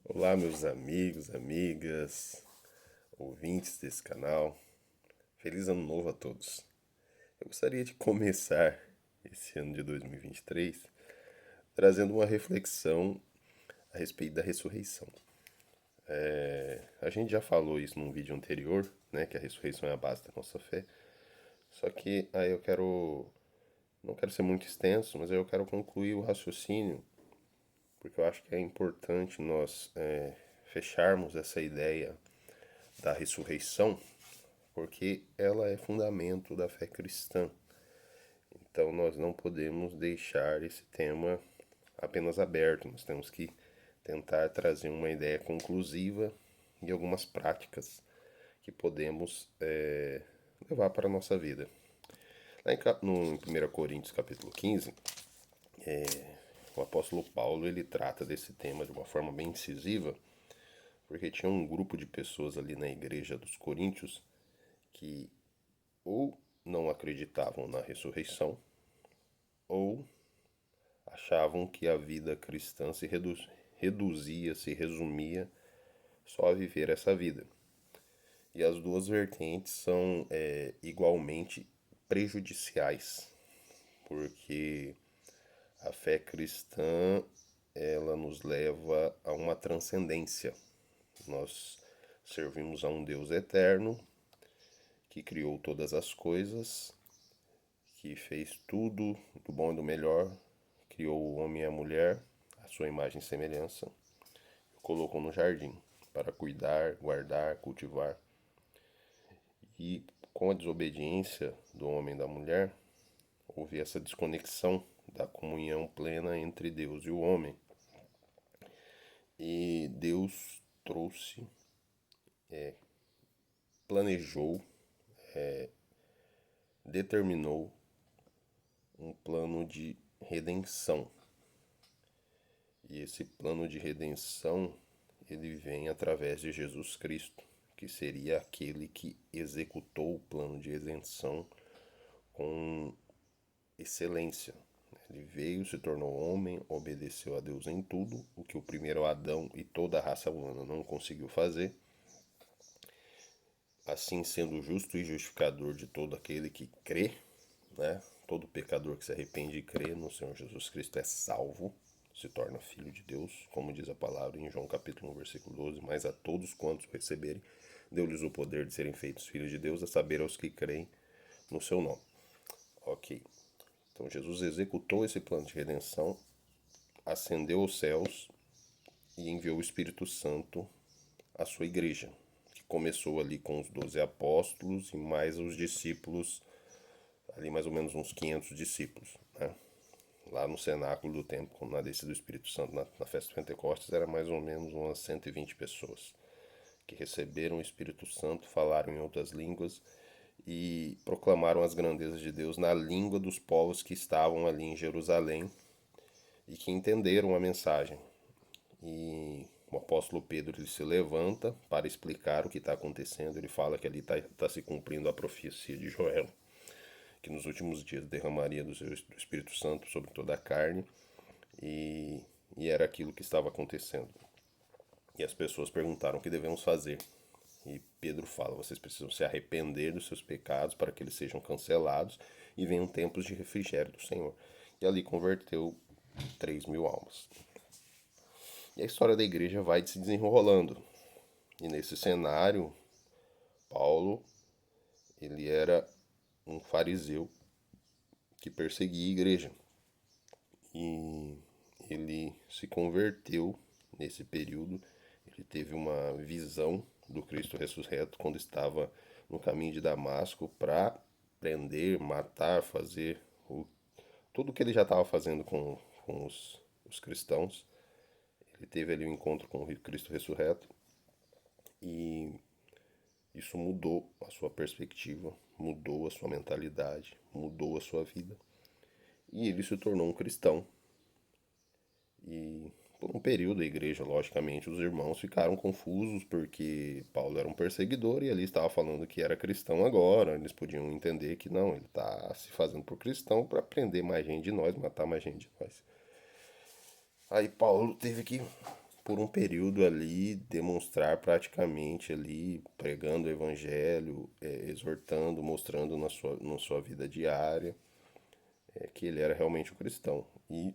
Olá, meus amigos, amigas, ouvintes desse canal. Feliz Ano Novo a todos. Eu gostaria de começar esse ano de 2023 trazendo uma reflexão a respeito da ressurreição. A gente já falou isso num vídeo anterior, né, que a ressurreição é a base da nossa fé. Só que aí não quero ser muito extenso, mas aí eu quero concluir o raciocínio, porque eu acho que é importante nós fecharmos essa ideia da ressurreição, porque ela é fundamento da fé cristã. Então nós não podemos deixar esse tema apenas aberto, nós temos que tentar trazer uma ideia conclusiva e algumas práticas que podemos levar para a nossa vida. Lá no 1 Coríntios capítulo 15, o apóstolo Paulo ele trata desse tema de uma forma bem incisiva, porque tinha um grupo de pessoas ali na igreja dos Coríntios que ou não acreditavam na ressurreição, ou achavam que a vida cristã reduzia, se resumia só a viver essa vida. E as duas vertentes são igualmente prejudiciais, porque a fé cristã ela nos leva a uma transcendência. Nós servimos a um Deus eterno que criou todas as coisas, que fez tudo do bom e do melhor, criou o homem e a mulher, à sua imagem e semelhança, e colocou no jardim para cuidar, guardar, cultivar. E com a desobediência do homem e da mulher, houve essa desconexão da comunhão plena entre Deus e o homem. E Deus trouxe, planejou, determinou um plano de redenção. E esse plano de redenção, ele vem através de Jesus Cristo, que seria aquele que executou o plano de redenção com excelência. Ele veio, se tornou homem, obedeceu a Deus em tudo, o que o primeiro Adão e toda a raça humana não conseguiu fazer. Assim, sendo justo e justificador de todo aquele que crê, né? Todo pecador que se arrepende e crê no Senhor Jesus Cristo é salvo, se torna filho de Deus, como diz a palavra em João capítulo 1, versículo 12, mas a todos quantos o receberem, deu-lhes o poder de serem feitos filhos de Deus, a saber aos que creem no seu nome. Ok. Então Jesus executou esse plano de redenção, ascendeu aos céus e enviou o Espírito Santo à sua igreja, que começou ali com os 12 apóstolos e mais os discípulos, ali mais ou menos uns 500 discípulos, né? Lá no cenáculo do templo, na descida do Espírito Santo, na festa de Pentecostes, era mais ou menos umas 120 pessoas que receberam o Espírito Santo, falaram em outras línguas e proclamaram as grandezas de Deus na língua dos povos que estavam ali em Jerusalém e que entenderam a mensagem. E o apóstolo Pedro ele se levanta para explicar o que está acontecendo. Ele fala que ali está se cumprindo a profecia de Joel, que nos últimos dias derramaria do Espírito Santo sobre toda a carne, e, e era aquilo que estava acontecendo. E as pessoas perguntaram o que devemos fazer. E Pedro fala: vocês precisam se arrepender dos seus pecados para que eles sejam cancelados e venham tempos de refrigério do Senhor. E ali converteu 3.000 almas. E a história da igreja vai se desenrolando. E nesse cenário, Paulo, ele era um fariseu que perseguia a igreja. E ele se converteu nesse período. Ele teve uma visão do Cristo ressurreto quando estava no caminho de Damasco para prender, matar, fazer tudo o que ele já estava fazendo com os cristãos. Ele teve ali um encontro com o Cristo ressurreto e isso mudou a sua perspectiva, mudou a sua mentalidade, mudou a sua vida. E ele se tornou um cristão. E por um período a igreja, logicamente, os irmãos ficaram confusos porque Paulo era um perseguidor e ali estava falando que era cristão agora. Eles podiam entender que não, ele está se fazendo por cristão para prender mais gente de nós, matar mais gente de nós. Aí Paulo teve que por um período ali, demonstrar praticamente ali, pregando o evangelho, exortando, mostrando na sua vida diária, que ele era realmente um cristão. E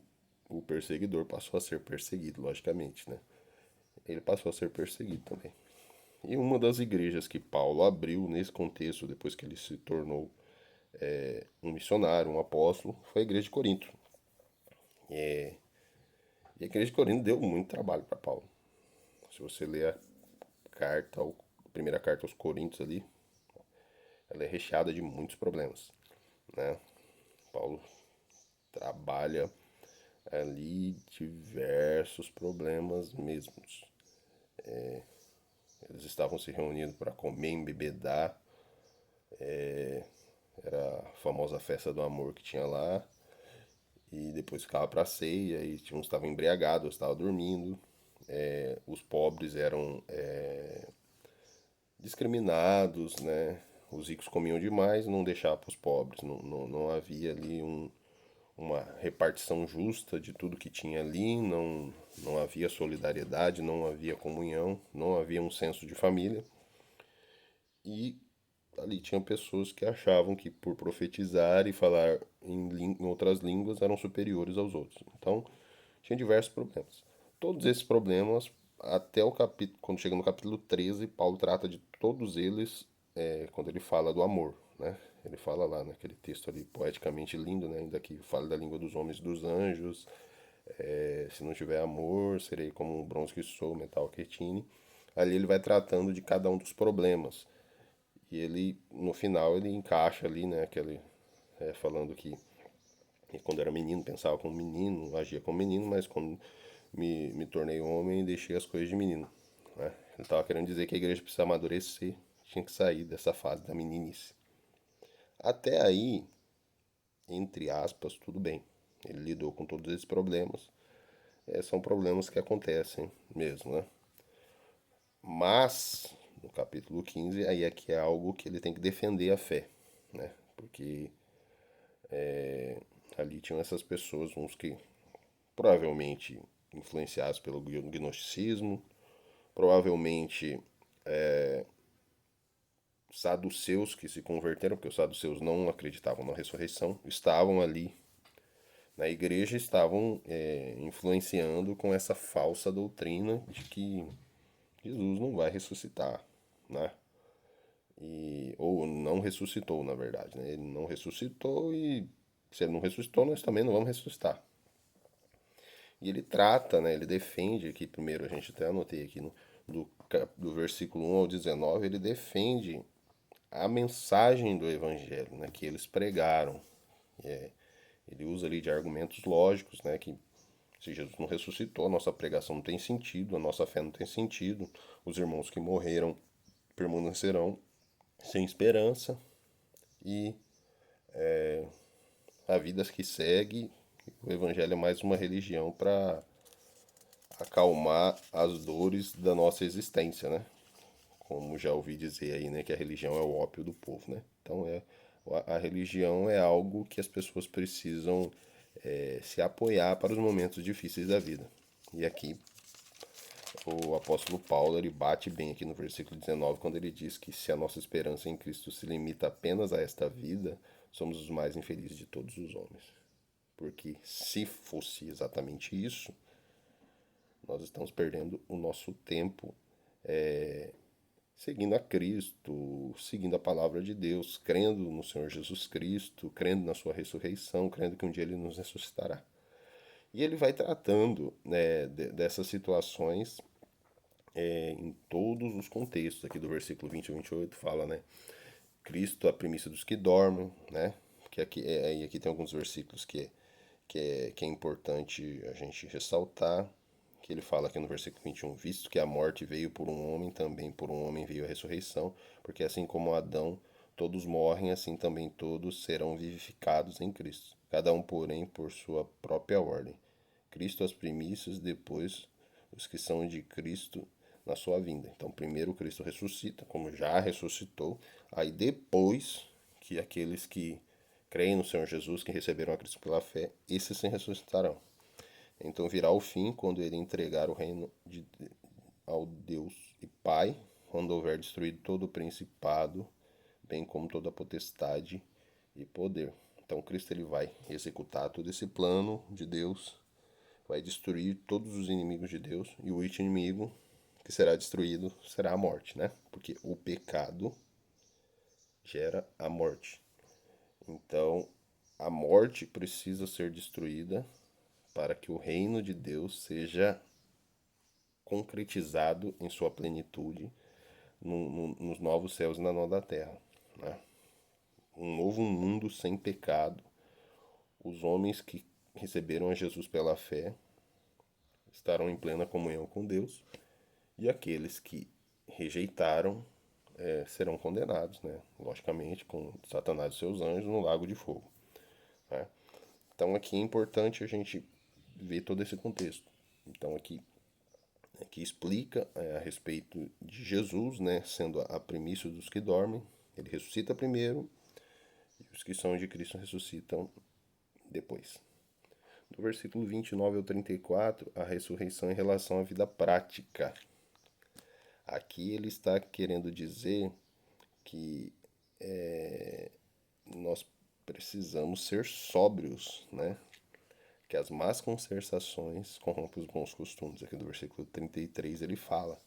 o perseguidor passou a ser perseguido, logicamente, né? Ele passou a ser perseguido também. E uma das igrejas que Paulo abriu nesse contexto, depois que ele se tornou um missionário, um apóstolo, foi a igreja de Corinto. E a igreja de Corinto deu muito trabalho para Paulo. Se você ler a primeira carta aos Coríntios ali, ela é recheada de muitos problemas, né? Paulo trabalha ali diversos problemas mesmos. Eles estavam se reunindo para comer, embebedar, era a famosa festa do amor que tinha lá, e depois ficava para ceia, e uns estavam embriagados, outros estavam dormindo. Os pobres eram discriminados, né? Os ricos comiam demais, não deixavam para os pobres, não havia ali uma repartição justa de tudo que tinha ali, não havia solidariedade, não havia comunhão, não havia um senso de família. E ali tinham pessoas que achavam que por profetizar e falar em outras línguas eram superiores aos outros. Então, tinha diversos problemas. Todos esses problemas, até o capítulo, quando chega no capítulo 13, Paulo trata de todos eles quando ele fala do amor, né? Ele fala lá naquele texto ali poeticamente lindo, né? Ainda que fale da língua dos homens e dos anjos, se não tiver amor, serei como um bronze que sou, metal que tine. Ali ele vai tratando de cada um dos problemas. E ele, no final, ele encaixa ali, né? Aquele, falando que quando era menino pensava como menino, agia como menino, mas quando me tornei homem, deixei as coisas de menino. Né? Ele estava querendo dizer que a igreja precisa amadurecer, tinha que sair dessa fase da meninice. Até aí, entre aspas, tudo bem. Ele lidou com todos esses problemas. São problemas que acontecem mesmo, né? Mas, no capítulo 15, aí é que é algo que ele tem que defender a fé, né? Porque ali tinham essas pessoas, uns que provavelmente influenciados pelo gnosticismo, provavelmente saduceus que se converteram, porque os saduceus não acreditavam na ressurreição, estavam ali na igreja, estavam influenciando com essa falsa doutrina de que Jesus não vai ressuscitar, né? Ou não ressuscitou, na verdade, né? Ele não ressuscitou e se ele não ressuscitou, nós também não vamos ressuscitar. E ele trata, né? Ele defende aqui, primeiro a gente até anotei aqui do versículo 1 ao 19, ele defende a mensagem do evangelho, né? Que eles pregaram. Ele usa ali de argumentos lógicos, né? Que se Jesus não ressuscitou, a nossa pregação não tem sentido, a nossa fé não tem sentido, os irmãos que morreram permanecerão sem esperança e a vida que segue, o evangelho é mais uma religião para acalmar as dores da nossa existência, né? Como já ouvi dizer aí, né, que a religião é o ópio do povo, né? Então a religião é algo que as pessoas precisam se apoiar para os momentos difíceis da vida. E aqui o apóstolo Paulo ele bate bem aqui no versículo 19 quando ele diz que se a nossa esperança em Cristo se limita apenas a esta vida, somos os mais infelizes de todos os homens. Porque se fosse exatamente isso, nós estamos perdendo o nosso tempo seguindo a Cristo, seguindo a palavra de Deus, crendo no Senhor Jesus Cristo, crendo na sua ressurreição, crendo que um dia ele nos ressuscitará. E ele vai tratando, né, dessas situações em todos os contextos. Aqui do versículo 20 a 28 fala, né? Cristo, a primícia dos que dormem, né? Que aqui, aqui tem alguns versículos que é importante a gente ressaltar, que ele fala aqui no versículo 21, visto que a morte veio por um homem, também por um homem veio a ressurreição, porque assim como Adão todos morrem, assim também todos serão vivificados em Cristo, cada um, porém, por sua própria ordem. Cristo as primícias, depois os que são de Cristo na sua vinda. Então, primeiro Cristo ressuscita, como já ressuscitou, aí depois que aqueles que creem no Senhor Jesus, que receberam a Cristo pela fé, esses sim ressuscitarão. Então virá o fim quando ele entregar o reino ao Deus e Pai, quando houver destruído todo o principado, bem como toda a potestade e poder. Então Cristo ele vai executar todo esse plano de Deus, vai destruir todos os inimigos de Deus, e o último inimigo que será destruído será a morte, né? Porque o pecado gera a morte. Então, a morte precisa ser destruída para que o reino de Deus seja concretizado em sua plenitude nos novos céus e na nova terra, né? Um novo mundo sem pecado. Os homens que receberam a Jesus pela fé estarão em plena comunhão com Deus, e aqueles que rejeitaram serão condenados, né? Logicamente, com Satanás e seus anjos no lago de fogo, né? Então aqui é importante a gente ver todo esse contexto. Então aqui explica a respeito de Jesus, né, sendo a primícia dos que dormem. Ele ressuscita primeiro e os que são de Cristo ressuscitam depois. Do versículo 29 ao 34, a ressurreição em relação à vida prática. Aqui ele está querendo dizer que nós precisamos ser sóbrios, né? Que as más conversações corrompem os bons costumes. Aqui do versículo 33 ele fala,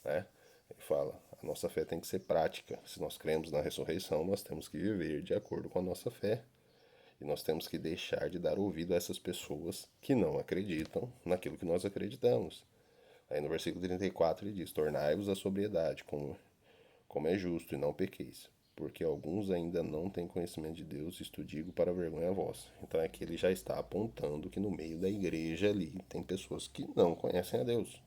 né? Ele fala, a nossa fé tem que ser prática. Se nós cremos na ressurreição, nós temos que viver de acordo com a nossa fé. E nós temos que deixar de dar ouvido a essas pessoas que não acreditam naquilo que nós acreditamos. Aí no versículo 34 ele diz, tornai-vos a sobriedade, como é justo, e não pequeis. Porque alguns ainda não têm conhecimento de Deus, isto digo para vergonha vossa. Então aqui ele já está apontando que no meio da igreja ali tem pessoas que não conhecem a Deus.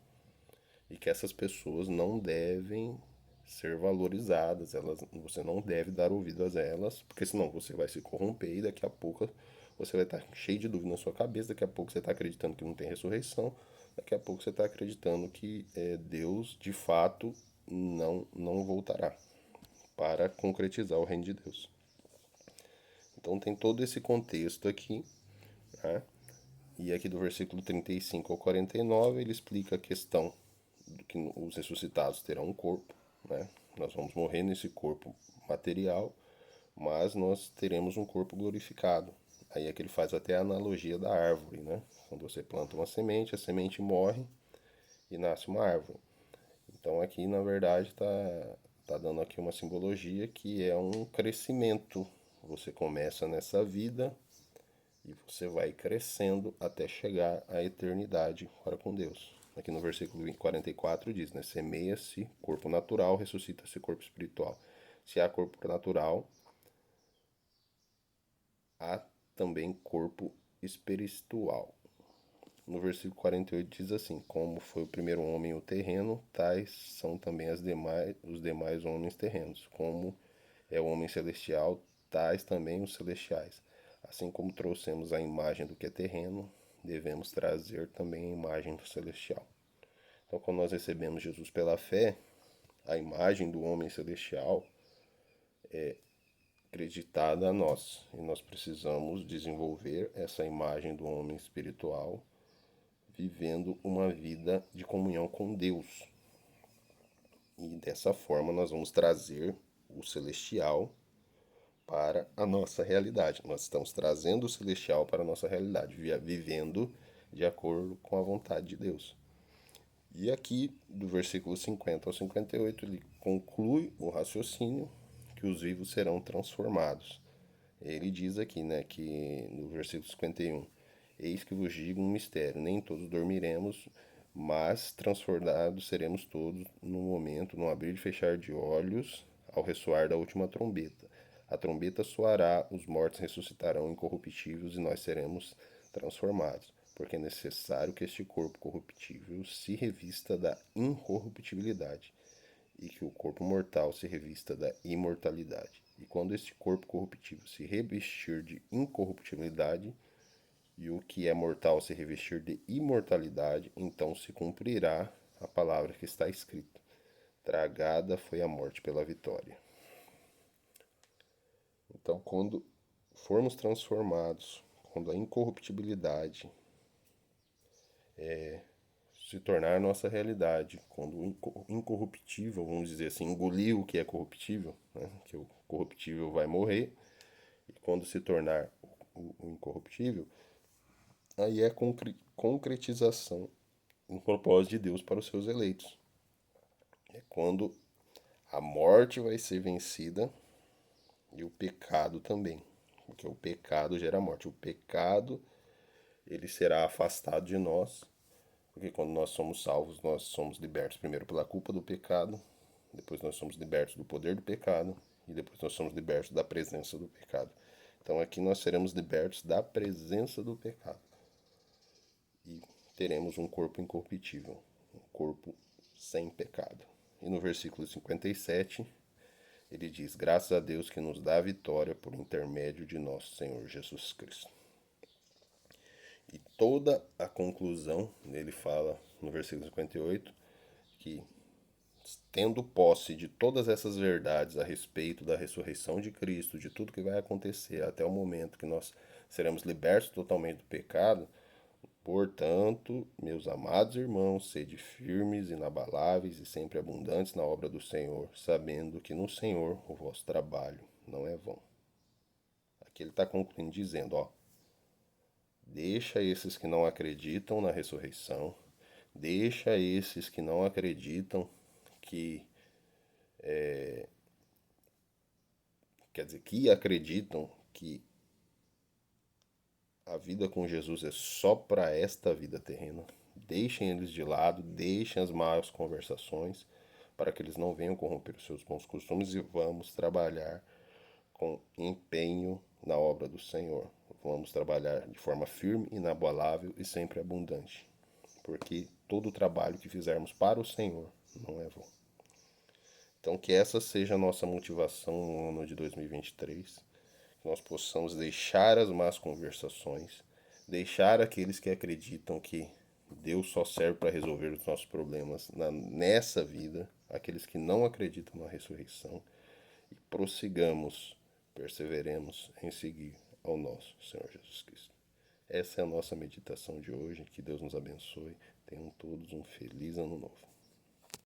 E que essas pessoas não devem ser valorizadas, você não deve dar ouvido a elas, porque senão você vai se corromper e daqui a pouco você vai estar cheio de dúvida na sua cabeça, daqui a pouco você está acreditando que não tem ressurreição, daqui a pouco você está acreditando que Deus de fato não voltará para concretizar o reino de Deus. Então tem todo esse contexto aqui, né? E aqui do versículo 35 ao 49 ele explica a questão do que os ressuscitados terão um corpo, né? Nós vamos morrer nesse corpo material, mas nós teremos um corpo glorificado. Aí é que ele faz até a analogia da árvore, né? Quando você planta uma semente, a semente morre e nasce uma árvore. Então aqui, na verdade, tá dando aqui uma simbologia que é um crescimento. Você começa nessa vida e você vai crescendo até chegar à eternidade para com Deus. Aqui no versículo 44 diz, né? Semeia-se corpo natural, ressuscita-se corpo espiritual. Se há corpo natural, há também corpo espiritual. No versículo 48 diz assim, como foi o primeiro homem o terreno, tais são também os demais homens terrenos. Como é o homem celestial, tais também os celestiais. Assim como trouxemos a imagem do que é terreno, devemos trazer também a imagem do celestial. Então, quando nós recebemos Jesus pela fé, a imagem do homem celestial é acreditada a nós. E nós precisamos desenvolver essa imagem do homem espiritual, vivendo uma vida de comunhão com Deus. E dessa forma nós vamos trazer o celestial para a nossa realidade. Nós estamos trazendo o celestial para a nossa realidade, vivendo de acordo com a vontade de Deus. E aqui, do versículo 50 ao 58, ele conclui o raciocínio que os vivos serão transformados. Ele diz aqui, né, que no versículo 51, eis que vos digo um mistério, nem todos dormiremos, mas transformados seremos todos no momento, no abrir e fechar de olhos, ao ressoar da última trombeta. A trombeta soará, os mortos ressuscitarão incorruptíveis e nós seremos transformados, porque é necessário que este corpo corruptível se revista da incorruptibilidade e que o corpo mortal se revista da imortalidade. E quando este corpo corruptível se revestir de incorruptibilidade e o que é mortal se revestir de imortalidade, então se cumprirá a palavra que está escrita: tragada foi a morte pela vitória. Então, quando formos transformados, quando a incorruptibilidade se tornar nossa realidade. Quando o incorruptível, vamos dizer assim, engolir o que é corruptível, né? Que o corruptível vai morrer, e quando se tornar o incorruptível, aí é a concretização do propósito de Deus para os seus eleitos. É quando a morte vai ser vencida e o pecado também. Porque o pecado gera morte. O pecado, ele será afastado de nós. Porque quando nós somos salvos, nós somos libertos primeiro pela culpa do pecado, depois nós somos libertos do poder do pecado e depois nós somos libertos da presença do pecado. Então aqui nós seremos libertos da presença do pecado e teremos um corpo incorruptível, um corpo sem pecado. E no versículo 57, ele diz: graças a Deus que nos dá a vitória por intermédio de nosso Senhor Jesus Cristo. E toda a conclusão, ele fala no versículo 58, que tendo posse de todas essas verdades a respeito da ressurreição de Cristo, de tudo que vai acontecer até o momento que nós seremos libertos totalmente do pecado, portanto, meus amados irmãos, sede firmes, inabaláveis e sempre abundantes na obra do Senhor, sabendo que no Senhor o vosso trabalho não é vão. Aqui ele está concluindo dizendo, ó, deixa esses que não acreditam na ressurreição, deixa esses que não acreditam que quer dizer, que acreditam que a vida com Jesus é só para esta vida terrena. Deixem eles de lado, deixem as más conversações, para que eles não venham corromper os seus bons costumes e vamos trabalhar com empenho na obra do Senhor. Vamos trabalhar de forma firme, inabalável e sempre abundante, porque todo o trabalho que fizermos para o Senhor não é vão. Então, que essa seja a nossa motivação no ano de 2023, que nós possamos deixar as más conversações, deixar aqueles que acreditam que Deus só serve para resolver os nossos problemas nessa vida, aqueles que não acreditam na ressurreição, e prossigamos, perseveremos em seguir ao nosso Senhor Jesus Cristo. Essa é a nossa meditação de hoje. Que Deus nos abençoe. Tenham todos um feliz ano novo.